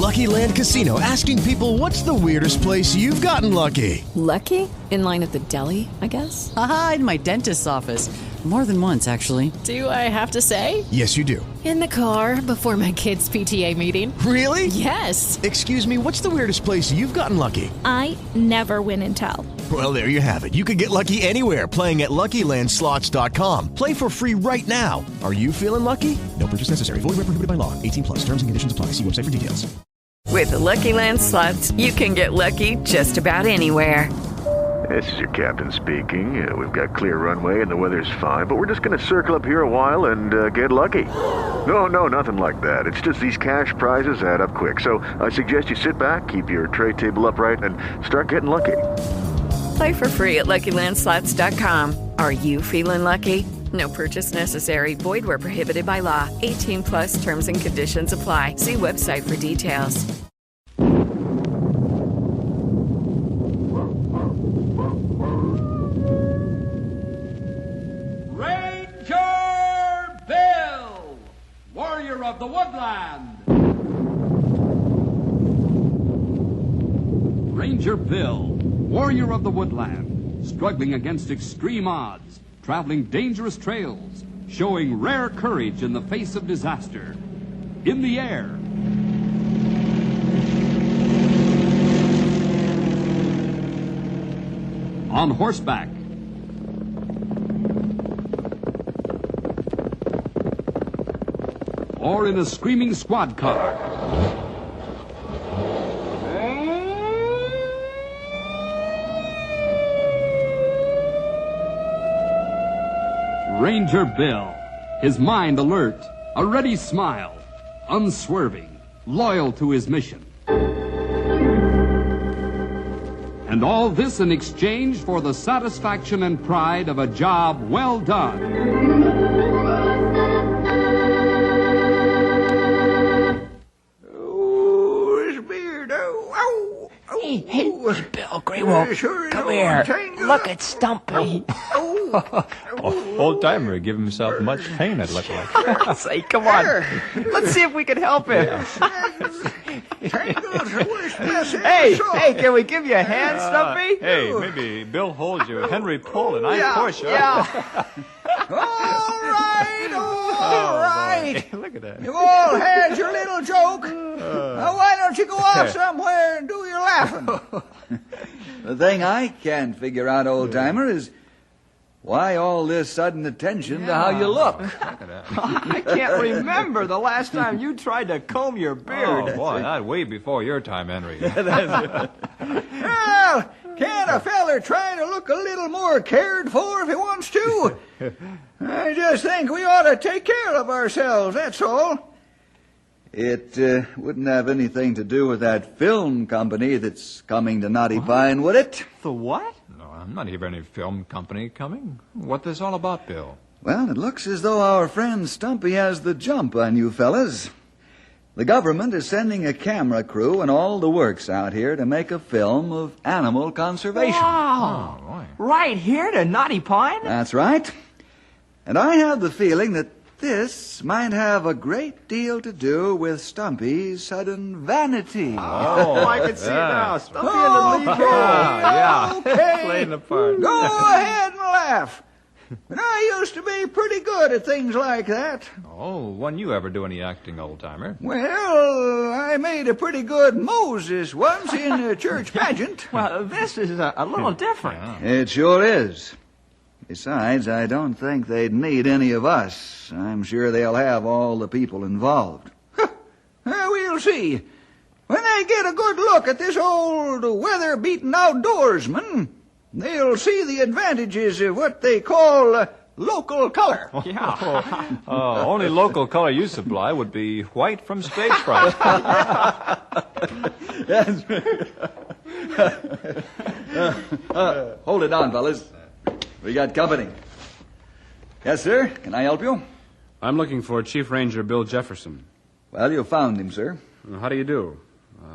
Lucky Land Casino, asking people, what's the weirdest place you've gotten lucky? Lucky? In line at the deli, I guess? Aha, in my dentist's office. More than once, actually. Do I have to say? Yes, you do. In the car before my kids' PTA meeting. Really? Yes. Excuse me, what's the weirdest place you've gotten lucky? I never win and tell. Well, there you have it. You can get lucky anywhere, playing at LuckyLandSlots.com. Play for free right now. Are you feeling lucky? No purchase necessary. Void where prohibited by law. 18 plus. Terms and conditions apply. See website for details. With the Lucky Land Slots, you can get lucky just about anywhere. This is your captain speaking. We've got clear runway and the weather's fine, but we're just going to circle up here a while and get lucky. No, nothing like that. It's just these cash prizes add up quick. So I suggest you sit back, keep your tray table upright, and start getting lucky. Play for free at LuckyLandSlots.com. Are you feeling lucky? No purchase necessary. Void where prohibited by law. 18 plus terms and conditions apply. See website for details. Ranger Bill, warrior of the woodland. Ranger Bill, warrior of the woodland, struggling against extreme odds, traveling dangerous trails, showing rare courage in the face of disaster. In the air, on horseback, or in a screaming squad car. Ranger Bill, his mind alert, a ready smile, unswerving, loyal to his mission. And all this in exchange for the satisfaction and pride of a job well done. Hey, Bill Greenwald, come here. Look at Stumpy. Old timer giving himself much pain, it looked like. Say, come on. Let's see if we can help him. Hey, can we give you a hand, Stumpy? Hey, maybe Bill holds you, Henry pull, and I push. Yeah. All right. Boy. Look at that. You all had your little joke. Now, why don't you go off somewhere and do your laughing? The thing I can't figure out, old-timer, is why all this sudden attention to how you look? I can't remember the last time you tried to comb your beard. Oh, boy, that's way before your time, Henry. Well, can't a feller try to look a little more cared for if he wants to? I just think we ought to take care of ourselves, that's all. It wouldn't have anything to do with that film company that's coming to Knotty Pine, would it? The what? No, I'm not hearing any film company coming. What this all about, Bill? Well, it looks as though our friend Stumpy has the jump on you fellas. The government is sending a camera crew and all the works out here to make a film of animal conservation. Wow. Oh, right here to Knotty Pine? That's right. And I have the feeling that this might have a great deal to do with Stumpy's sudden vanity. Oh, I can see it now. Stumpy in the lead role. Yeah. Okay. Playing the part. Go ahead and laugh. I used to be pretty good at things like that. Oh, when you ever do any acting, old-timer? Well, I made a pretty good Moses once in a church pageant. Well, this is a little different. It sure is. Besides, I don't think they'd need any of us. I'm sure they'll have all the people involved. We'll see. When they get a good look at this old weather-beaten outdoorsman, they'll see the advantages of what they call local color. Yeah. Only local color you supply would be white from stage fright. Hold it on, fellas. We got company. Yes, sir. Can I help you? I'm looking for Chief Ranger Bill Jefferson. Well, you found him, sir. How do you do?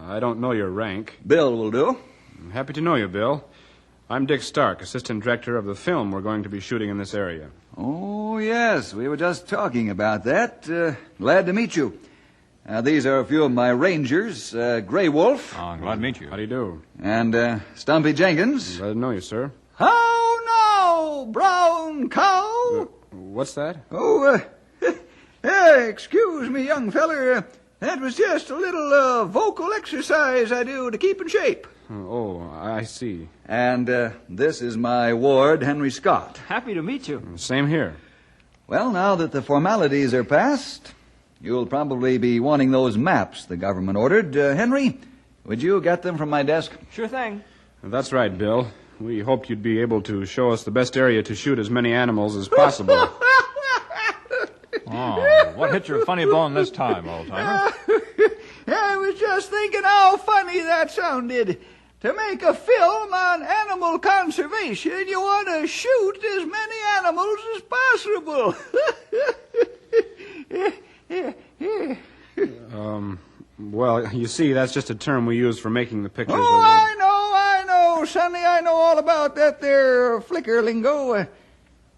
I don't know your rank. Bill will do. I'm happy to know you, Bill. I'm Dick Stark, assistant director of the film we're going to be shooting in this area. Oh, yes. We were just talking about that. Glad to meet you. These are a few of my rangers, Grey Wolf. Oh, glad to meet you. How do you do? And Stumpy Jenkins. Glad to know you, sir. How now, brown cow? What's that? Oh, excuse me, young feller. That was just a little vocal exercise I do to keep in shape. Oh, I see. And this is my ward, Henry Scott. Happy to meet you. Same here. Well, now that the formalities are past, you'll probably be wanting those maps the government ordered. Henry, would you get them from my desk? Sure thing. That's right, Bill. We hoped you'd be able to show us the best area to shoot as many animals as possible. Oh, what hit your funny bone this time, old-timer? I was just thinking how funny that sounded. To make a film on animal conservation, you want to shoot as many animals as possible. Well, you see, that's just a term we use for making the pictures. Oh, I know, Sonny. I know all about that there flicker lingo.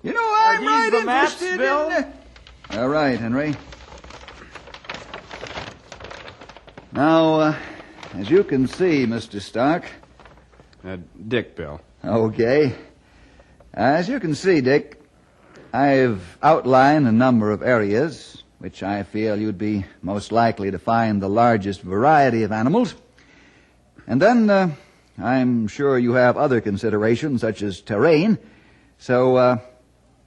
You know, I'm right the maps, interested Bill? in... All right, Henry. Now, as you can see, Mr. Stark... Dick, Bill. Okay. As you can see, Dick, I've outlined a number of areas which I feel you'd be most likely to find the largest variety of animals. And then I'm sure you have other considerations, such as terrain. So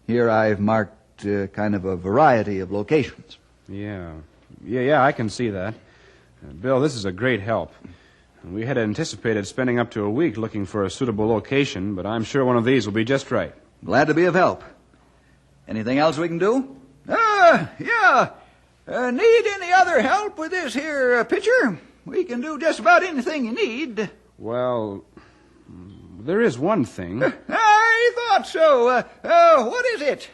here I've marked kind of a variety of locations. Yeah, I can see that. Bill, this is a great help. We had anticipated spending up to a week looking for a suitable location, but I'm sure one of these will be just right. Glad to be of help. Anything else we can do? Yeah. Need any other help with this here picture? We can do just about anything you need. Well, there is one thing. I thought so. What is it?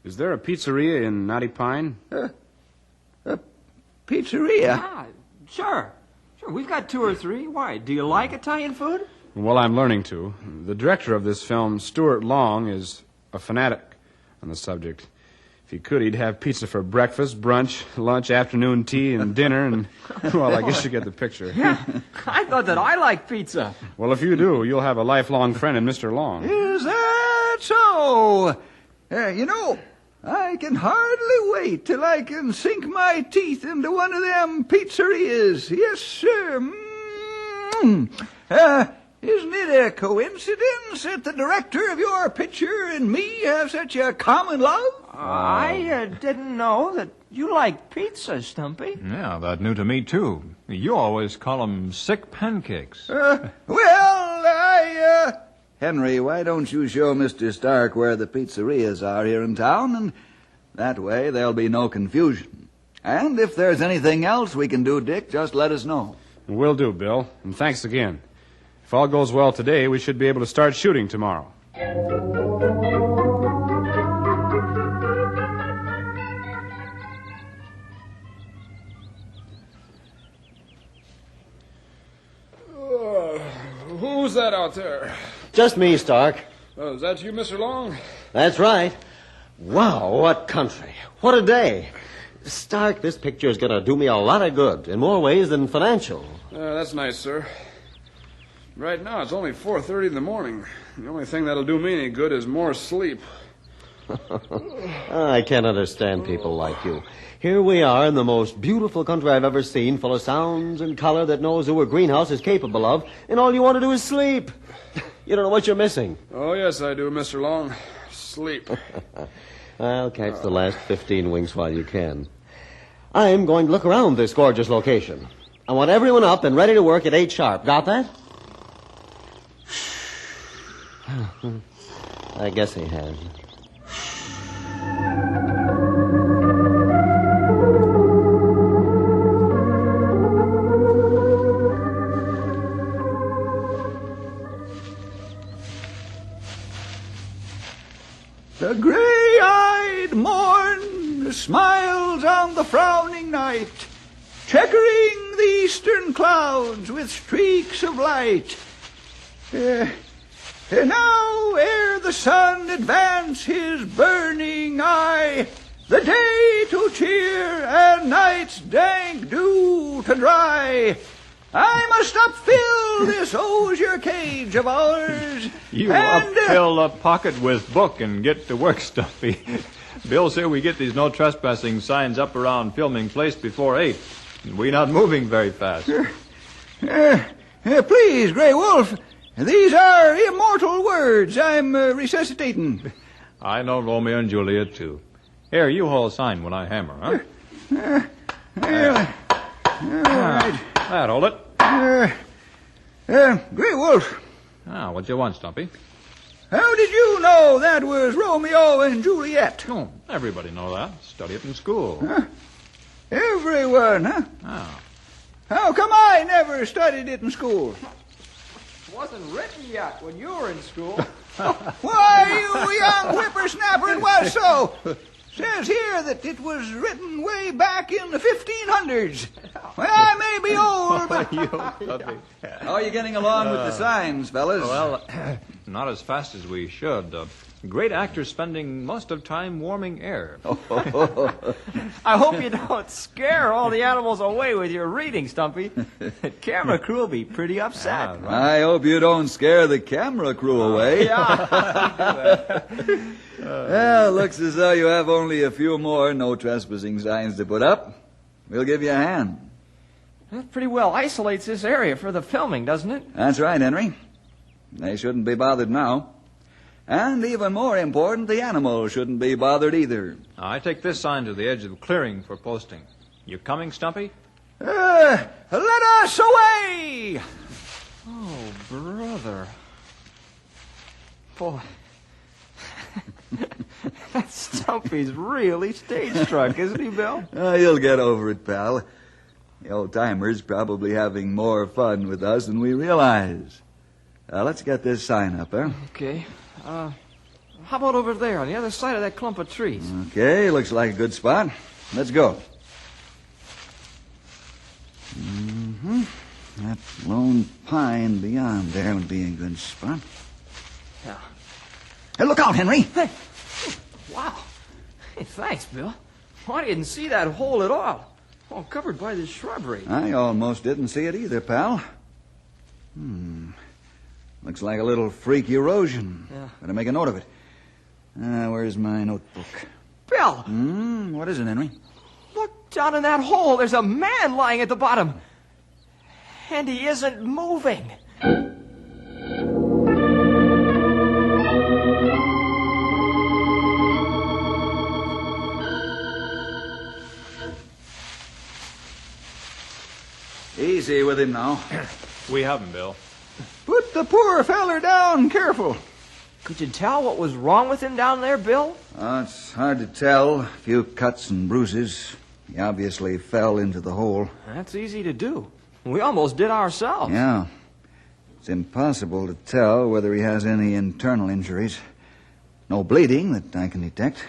Is there a pizzeria in Knotty Pine? A pizzeria? Yeah, sure. We've got 2 or 3. Why? Do you like Italian food? Well, I'm learning to. The director of this film, Stuart Long, is a fanatic on the subject. If he could, he'd have pizza for breakfast, brunch, lunch, afternoon tea, and dinner, and, well, I guess you get the picture. Yeah, I thought that I liked pizza. Well, if you do, you'll have a lifelong friend in Mr. Long. Is that so? You know, I can hardly wait till I can sink my teeth into one of them pizzerias. Yes, sir. Isn't it a coincidence that the director of your picture and me have such a common love? I didn't know that you like pizza, Stumpy. Yeah, that new to me, too. You always call them sick pancakes. Henry, why don't you show Mr. Stark where the pizzerias are here in town, and that way there'll be no confusion. And if there's anything else we can do, Dick, just let us know. Will do, Bill, and thanks again. If all goes well today, we should be able to start shooting tomorrow. Who's that out there? Just me, Stark. Oh, is that you, Mr. Long? That's right. Wow, what country. What a day. Stark, this picture is going to do me a lot of good, in more ways than financial. That's nice, sir. Right now, it's only 4:30 in the morning. The only thing that'll do me any good is more sleep. I can't understand people like you. Here we are in the most beautiful country I've ever seen, full of sounds and color that knows who a greenhouse is capable of, and all you want to do is sleep. You don't know what you're missing. Oh, yes, I do, Mr. Long. Sleep. I'll catch the last 15 winks while you can. I'm going to look around this gorgeous location. I want everyone up and ready to work at 8 sharp. Got that? I guess he has. The gray-eyed morn smiles on the frowning night, checkering the eastern clouds with streaks of light. Now, ere the sun advance his burning eye, the day to cheer and night's dank dew to dry, I must upfill this osier cage of ours. You upfill a pocket with book and get to work, Stumpy. Bill said we get these no trespassing signs up around filming place before 8. And we not moving very fast. Please, Grey Wolf, these are immortal words I'm resuscitating. I know Romeo and Juliet, too. Here, you hold a sign when I hammer, huh? All right. That, hold it. Grey Wolf. What you want, Stumpy? How did you know that was Romeo and Juliet? Oh, everybody know that. Study it in school. Everyone, huh? Oh. How come I never studied it in school? It wasn't written yet when you were in school. Why, you young whippersnapper, it was so. Says here that it was written way back in the 1500s. Well, I may be old, but... How are you getting along with the signs, fellas? Well, not as fast as we should. Great actors spending most of time warming air. I hope you don't scare all the animals away with your reading, Stumpy. The camera crew will be pretty upset. Right. I hope you don't scare the camera crew away. Well, looks as though you have only a few more no trespassing signs to put up. We'll give you a hand. That pretty well isolates this area for the filming, doesn't it? That's right, Henry. They shouldn't be bothered now. And even more important, the animals shouldn't be bothered either. I take this sign to the edge of the clearing for posting. You coming, Stumpy? Let us away! Oh, brother. Boy, that Stumpy's really stage-struck, isn't he, Bill? You'll get over it, pal. The old-timers probably having more fun with us than we realize. Let's get this sign up, huh? Okay. How about over there on the other side of that clump of trees? Okay, looks like a good spot. Let's go. That lone pine beyond there would be a good spot. Yeah. Hey, look out, Henry! Hey. Wow. Hey, thanks, Bill. I didn't see that hole at all. All covered by this shrubbery. I almost didn't see it either, pal. Looks like a little freak erosion. Yeah. Better make a note of it. Where's my notebook? Bill! What is it, Henry? Look down in that hole. There's a man lying at the bottom. And he isn't moving. Easy with him now. We have him, Bill. Put the poor feller down careful. Could you tell what was wrong with him down there, Bill? It's hard to tell. A few cuts and bruises. He obviously fell into the hole. That's easy to do. We almost did ourselves. Yeah. It's impossible to tell whether he has any internal injuries. No bleeding that I can detect.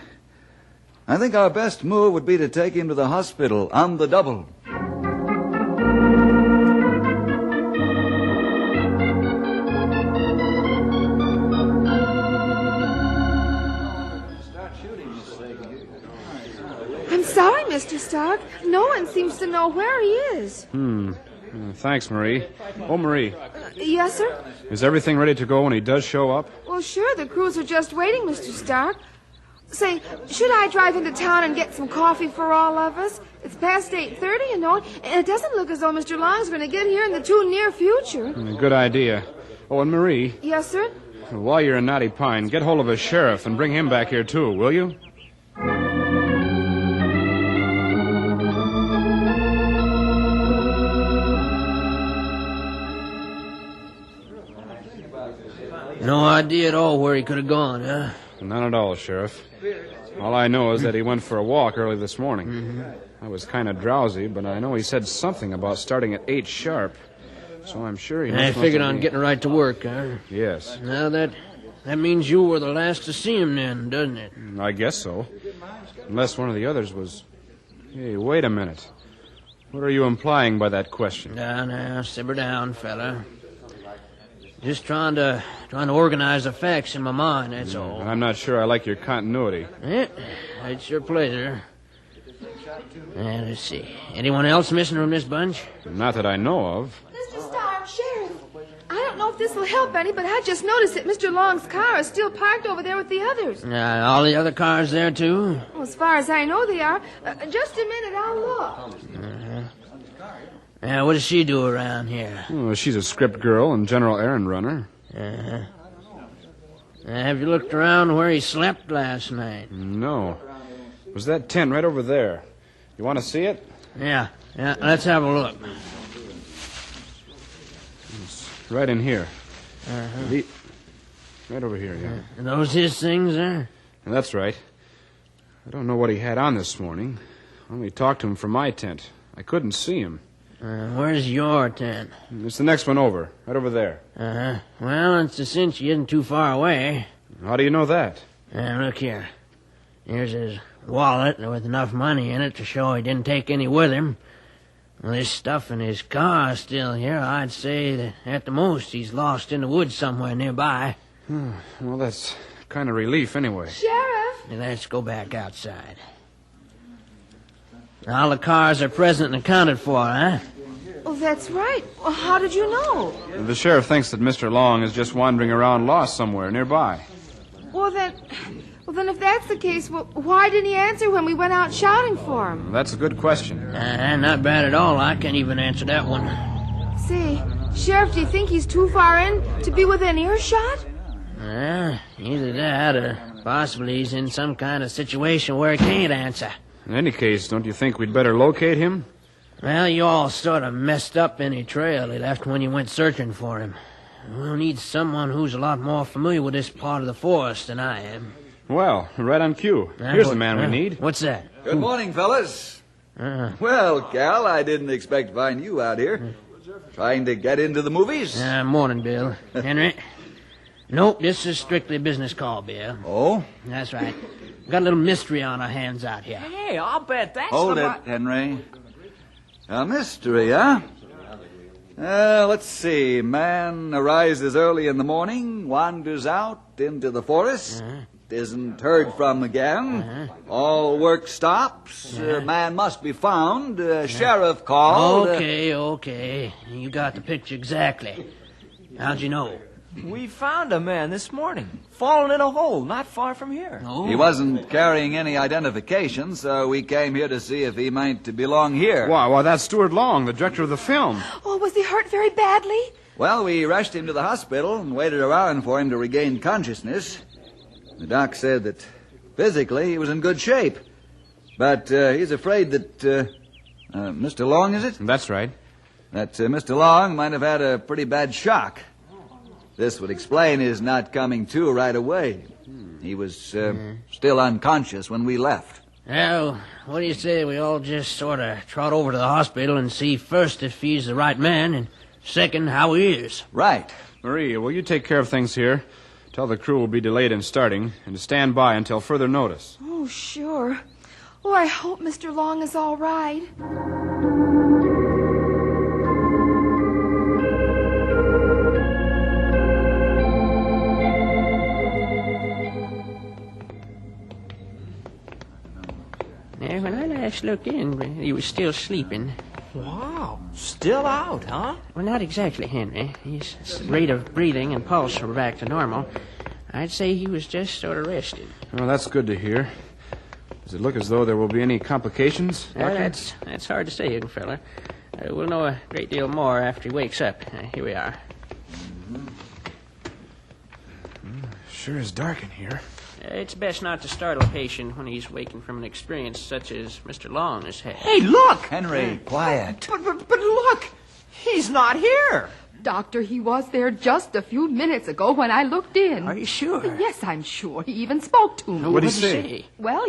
I think our best move would be to take him to the hospital on the double. Sorry, Mr. Stark. No one seems to know where he is. Thanks, Marie. Oh, Marie. Yes, sir? Is everything ready to go when he does show up? Well, sure. The crews are just waiting, Mr. Stark. Say, should I drive into town and get some coffee for all of us? It's past 8:30, you know, and it doesn't look as though Mr. Long's going to get here in the too near future. Good idea. Oh, and Marie. Yes, sir? While you're in Knotty Pine, get hold of a sheriff and bring him back here, too, will you? No idea at all where he could have gone, huh? None at all, Sheriff. All I know is that he went for a walk early this morning. I was kind of drowsy, but I know he said something about starting at 8 sharp. So I'm sure he I figured on getting right to work, huh? Yes. Now that means you were the last to see him then, doesn't it? I guess so. Unless one of the others was... Hey, wait a minute. What are you implying by that question? Now, simmer down, fella. Just trying to organize the facts in my mind, that's all. I'm not sure I like your continuity. Yeah, it's your pleasure. Let's see. Anyone else missing from this bunch? Not that I know of. Mr. Starr, Sheriff. I don't know if this will help any, but I just noticed that Mr. Long's car is still parked over there with the others. All the other cars there, too? Well, as far as I know, they are. Just a minute, I'll look. What does she do around here? Oh, she's a script girl and general errand runner. Have you looked around where he slept last night? No. It was that tent right over there. You want to see it? Yeah, let's have a look. It's right in here. Right over here, yeah. Are those his things there? That's right. I don't know what he had on this morning. I only talked to him from my tent. I couldn't see him. Where's your tent? It's the next one over, right over there. Well, it's a cinch he isn't too far away. How do you know that? Look here. Here's his wallet with enough money in it to show he didn't take any with him. Well, this stuff in his car is still here. I'd say that at the most he's lost in the woods somewhere nearby. Well, that's kind of relief anyway. Sheriff! Let's go back outside. All the cars are present and accounted for, huh? Oh, that's right. Well, how did you know? The sheriff thinks that Mr. Long is just wandering around lost somewhere nearby. Well, then if that's the case, why didn't he answer when we went out shouting for him? That's a good question. Not bad at all. I can't even answer that one. Say, Sheriff, do you think he's too far in to be within earshot? Either that or possibly he's in some kind of situation where he can't answer. In any case, don't you think we'd better locate him? Well, you all sort of messed up any trail he left when you went searching for him. We'll need someone who's a lot more familiar with this part of the forest than I am. Well, right on cue. Here's the man we need. What's that? Good morning, fellas. Well, Cal, I didn't expect to find you out here. Trying to get into the movies? Morning, Bill. Henry? Nope, this is strictly a business call, Bill. Oh? That's right. We've got a little mystery on our hands out here. Hey, I'll bet that's Hold it, Henry. A mystery, huh? Let's see. Man arises early in the morning, wanders out into the forest, isn't heard from again. All work stops. Man must be found. Sheriff called. Okay. You got the picture exactly. How'd you know? We found a man this morning, fallen in a hole not far from here. Oh. He wasn't carrying any identification, so we came here to see if he might belong here. Why, that's Stuart Long, the director of the film. Oh, was he hurt very badly? Well, we rushed him to the hospital and waited around for him to regain consciousness. The doc said that physically he was in good shape, but he's afraid that Mr. Long, is it? That's right. That Mr. Long might have had a pretty bad shock. This would explain his not coming to right away. He was still unconscious when we left. Well, what do you say we all just sort of trot over to the hospital and see first if he's the right man, and second, how he is? Right. Marie, will you take care of things here? Tell the crew will be delayed in starting, and to stand by until further notice. Oh, sure. Oh, I hope Mr. Long is all right. When I last looked in, he was still sleeping. Wow, still out, huh? Well, not exactly, Henry. His rate of breathing and pulse were back to normal. I'd say he was just sort of resting. Well, that's good to hear. Does it look as though there will be any complications, Doctor? That's hard to say, young fella. We'll know a great deal more after he wakes up. Here we are. Sure is dark in here. It's best not to startle a patient when he's waking from an experience such as Mr. Long has had. Hey, look! Henry, quiet. But look! He's not here! Doctor, he was there just a few minutes ago when I looked in. Are you sure? Yes, I'm sure. He even spoke to me. What did he say? Well,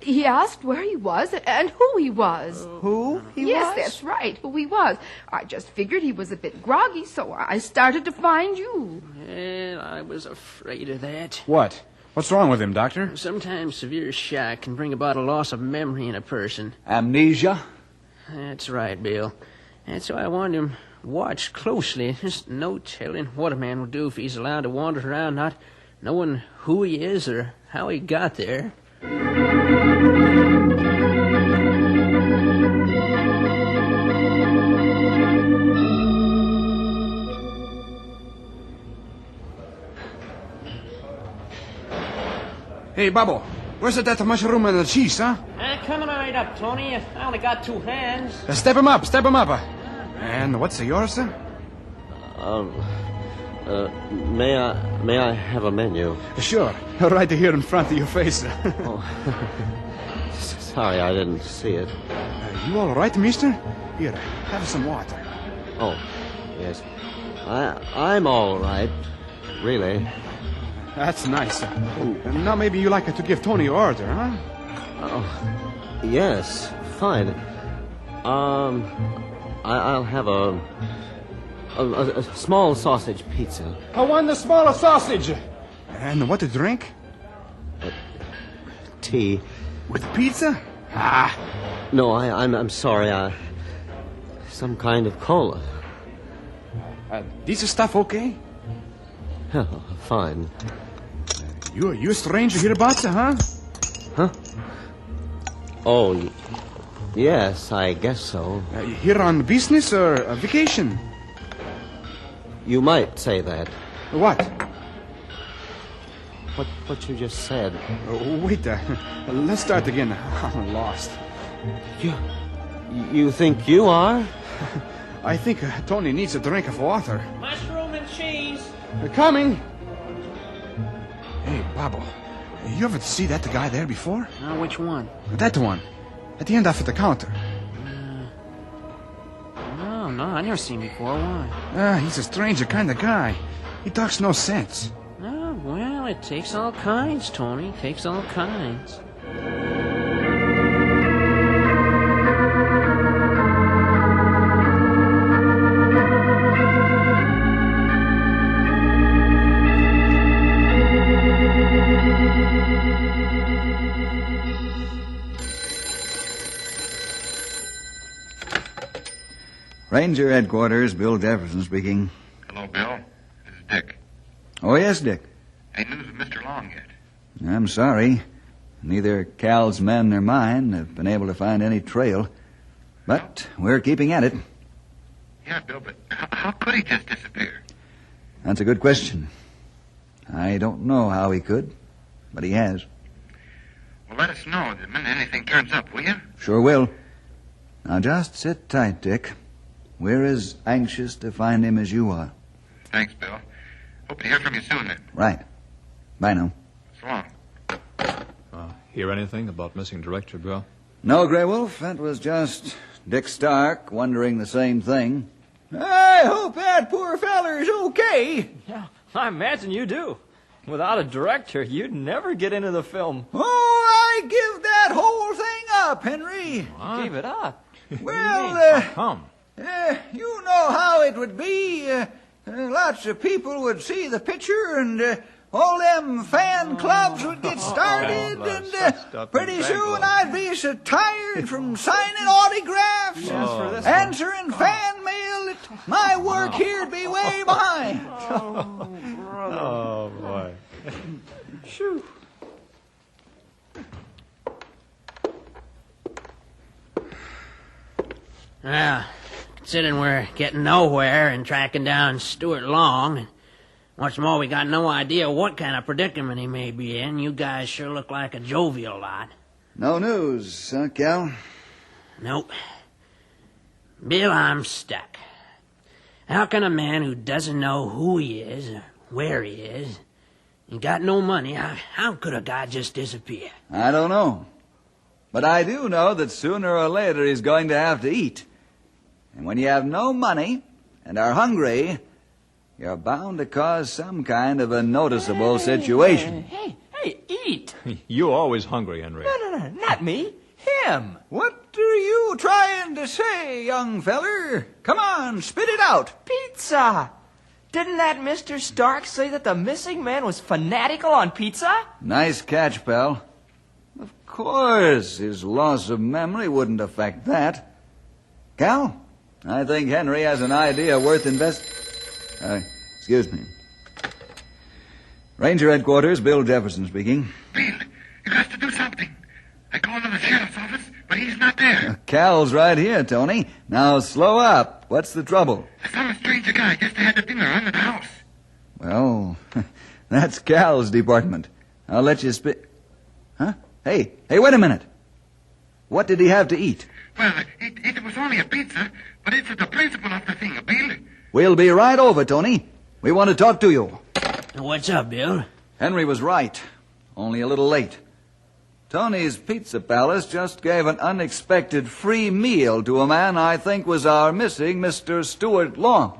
he asked where he was and who he was. Who he was? Yes, that's right, who he was. I just figured he was a bit groggy, so I started to find you. Well, I was afraid of that. What? What's wrong with him, Doctor? Sometimes severe shock can bring about a loss of memory in a person. Amnesia? That's right, Bill. That's why I wanted him watched closely. There's no telling what a man would do if he's allowed to wander around not knowing who he is or how he got there. Hey, Bubble, where's that mushroom and the cheese, huh? Coming right up, Tony. I only got 2 hands. Step him up. And what's yours, sir? May I have a menu? Sure. Right here in front of your face. Oh. Sorry, I didn't see it. You all right, mister? Here, have some water. Oh, yes. I'm all right, really. That's nice. Now maybe you like to give Tony your order, huh? Oh, yes, fine. I'll have a small sausage pizza. I want the smaller sausage. And what to drink? Tea. With pizza? No, I'm sorry. Some kind of cola. This stuff okay? Oh, fine. You a stranger hereabouts, huh? Huh? Oh, yes, I guess so. Here on business or a vacation? You might say that. What? What you just said. Wait, let's start again. I'm lost. You think you are? I think Tony needs a drink of water. Mushroom and cheese. They're coming. Hey, Bobbo, you ever see that guy there before? Which one? That one. At the end of the counter. No, I never seen him before. Why? He's a stranger kind of guy. He talks no sense. Oh, well, it takes all kinds, Tony. It takes all kinds. Ranger Headquarters, Bill Jefferson speaking. Hello, Bill. This is Dick. Oh, yes, Dick. Ain't news of Mr. Long yet. I'm sorry. Neither Cal's men nor mine have been able to find any trail. But we're keeping at it. Yeah, Bill, but how could he just disappear? That's a good question. I don't know how he could, but he has. Well, let us know the minute anything turns up, will you? Sure will. Now, just sit tight, Dick. We're as anxious to find him as you are. Thanks, Bill. Hope to hear from you soon, then. Right. Bye now. So long. Hear anything about missing director, Bill? No, Grey Wolf. That was just Dick Stark wondering the same thing. I hope that poor feller's okay. Yeah, I imagine you do. Without a director, you'd never get into the film. Oh, I give that whole thing up, Henry. What? Gave it up? Well, come. You know how it would be. Lots of people would see the picture, and all them fan clubs would get started, and pretty soon I'd be so tired from signing autographs, answering fan mail, that my work here'd be way behind. Oh, boy. Shoo. Well, considering we're getting nowhere and tracking down Stuart Long, and what's more, we got no idea what kind of predicament he may be in, you guys sure look like a jovial lot. No news, huh, Cal? Nope. Bill, I'm stuck. How can a man who doesn't know who he is or where he is, and got no money, how could a guy just disappear? I don't know. But I do know that sooner or later he's going to have to eat. And when you have no money and are hungry, you're bound to cause some kind of a noticeable situation. Hey, eat. You're always hungry, Henry. No, not me. Him. What are you trying to say, young feller? Come on, spit it out. Pizza. Didn't that Mr. Stark say that the missing man was fanatical on pizza? Nice catch, pal. Of course, his loss of memory wouldn't affect that. Cal, I think Henry has an idea worth excuse me. Ranger Headquarters, Bill Jefferson speaking. Bill, you got to do something. I called to the sheriff's office, but he's not there. Cal's right here, Tony. Now slow up. What's the trouble? I saw a stranger guy just had the dinner under the house. Well, that's Cal's department. I'll let you Huh? Hey, wait a minute. What did he have to eat? Well, it was only a pizza, but it's the principle of the thing, Bill. We'll be right over, Tony. We want to talk to you. What's up, Bill? Henry was right. Only a little late. Tony's Pizza Palace just gave an unexpected free meal to a man I think was our missing Mr. Stuart Long.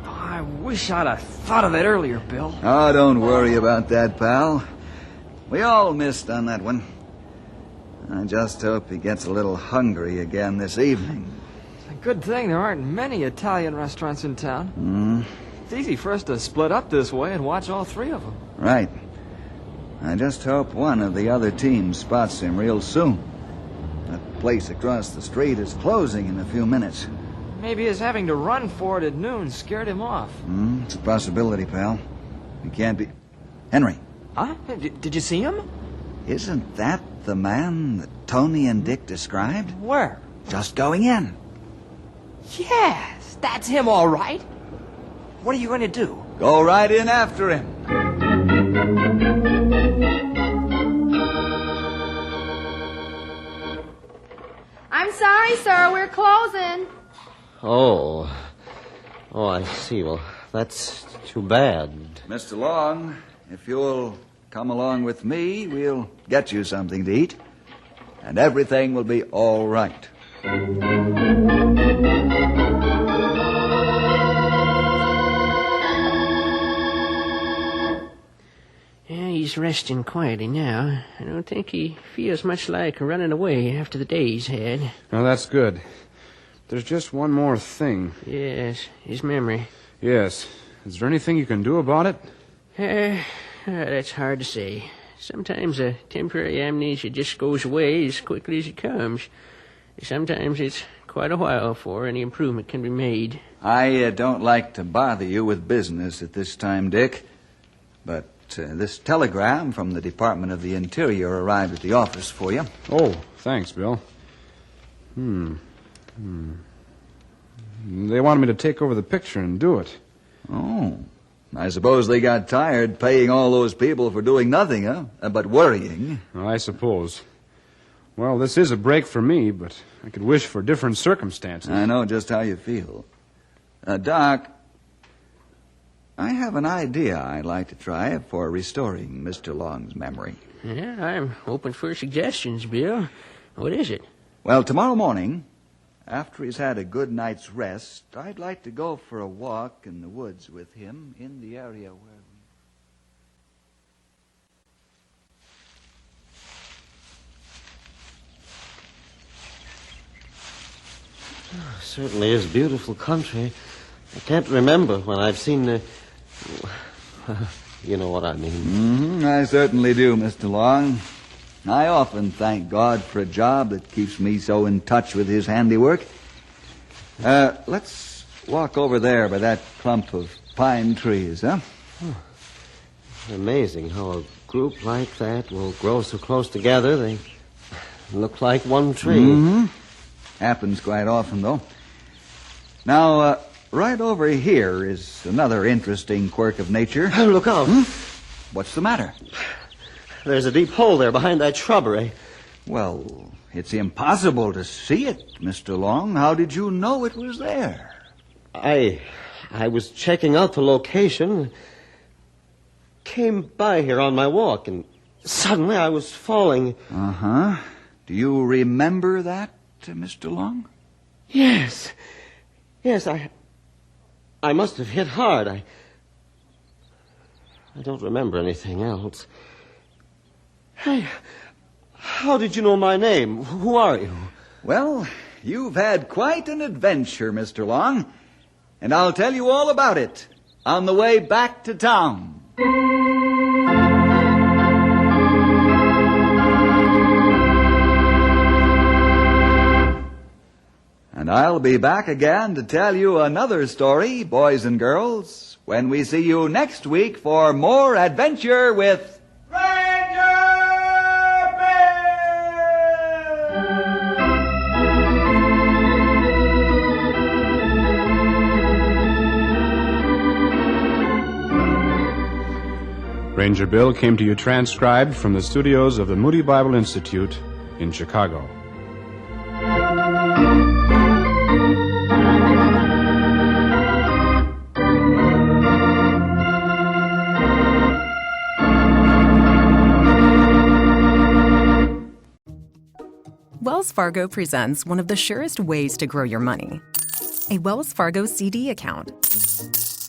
I wish I'd have thought of it earlier, Bill. Oh, don't worry about that, pal. We all missed on that one. I just hope he gets a little hungry again this evening. It's a good thing there aren't many Italian restaurants in town. It's easy for us to split up this way and watch all three of them. Right. I just hope one of the other teams spots him real soon. That place across the street is closing in a few minutes. Maybe his having to run for it at noon scared him off. It's a possibility, pal. He can't be... Henry. Huh? Did you see him? Isn't that the man that Tony and Dick described? Where? Just going in. Yes, that's him all right. What are you going to do? Go right in after him. I'm sorry, sir. We're closing. Oh, I see. Well, that's too bad. Mr. Long, if you'll come along with me, we'll get you something to eat, and everything will be all right. Yeah, he's resting quietly now. I don't think he feels much like running away after the day he's had. Now, that's good. There's just one more thing. Yes, his memory. Yes. Is there anything you can do about it? That's hard to say. Sometimes a temporary amnesia just goes away as quickly as it comes. Sometimes it's quite a while before any improvement can be made. I don't like to bother you with business at this time, Dick, but this telegram from the Department of the Interior arrived at the office for you. Oh, thanks, Bill. They wanted me to take over the picture and do it. Oh, I suppose they got tired paying all those people for doing nothing, huh? But worrying. I suppose. Well, this is a break for me, but I could wish for different circumstances. I know just how you feel. Doc, I have an idea I'd like to try for restoring Mr. Long's memory. Yeah, I'm open for suggestions, Bill. What is it? Well, tomorrow morning, after he's had a good night's rest, I'd like to go for a walk in the woods with him in the area where Certainly is beautiful country. I can't remember when I've seen the... You know what I mean. I certainly do, Mr. Long. I often thank God for a job that keeps me so in touch with his handiwork. Let's walk over there by that clump of pine trees, huh? Amazing how a group like that will grow so close together they look like one tree. Happens quite often, though. Now, right over here is another interesting quirk of nature. Look out. What's the matter? There's a deep hole there behind that shrubbery. Well, it's impossible to see it, Mr. Long. How did you know it was there? I was checking out the location. Came by here on my walk, and suddenly I was falling. Do you remember that, Mr. Long? Yes. Yes, I must have hit hard. I don't remember anything else. Hey, how did you know my name? Who are you? Well, you've had quite an adventure, Mr. Long. and I'll tell you all about it on the way back to town. And I'll be back again to tell you another story, boys and girls, when we see you next week for more adventure with Ranger Bill came to you transcribed from the studios of the Moody Bible Institute in Chicago. Wells Fargo presents one of the surest ways to grow your money, a Wells Fargo CD account,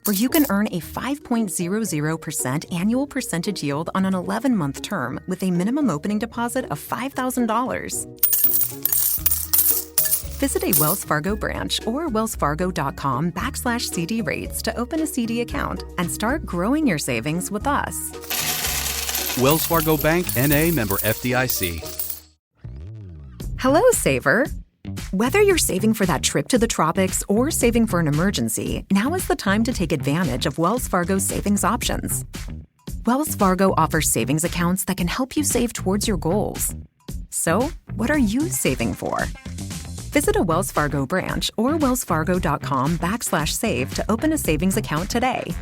where you can earn a 5.00% annual percentage yield on an 11-month term with a minimum opening deposit of $5,000. Visit a Wells Fargo branch or wellsfargo.com/CD rates to open a CD account and start growing your savings with us. Wells Fargo Bank, N.A., member FDIC. Hello, saver. Whether you're saving for that trip to the tropics or saving for an emergency, now is the time to take advantage of Wells Fargo's savings options. Wells Fargo offers savings accounts that can help you save towards your goals. So, what are you saving for? Visit a Wells Fargo branch or wellsfargo.com/save to open a savings account today.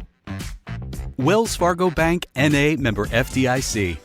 Wells Fargo Bank, N.A., member FDIC.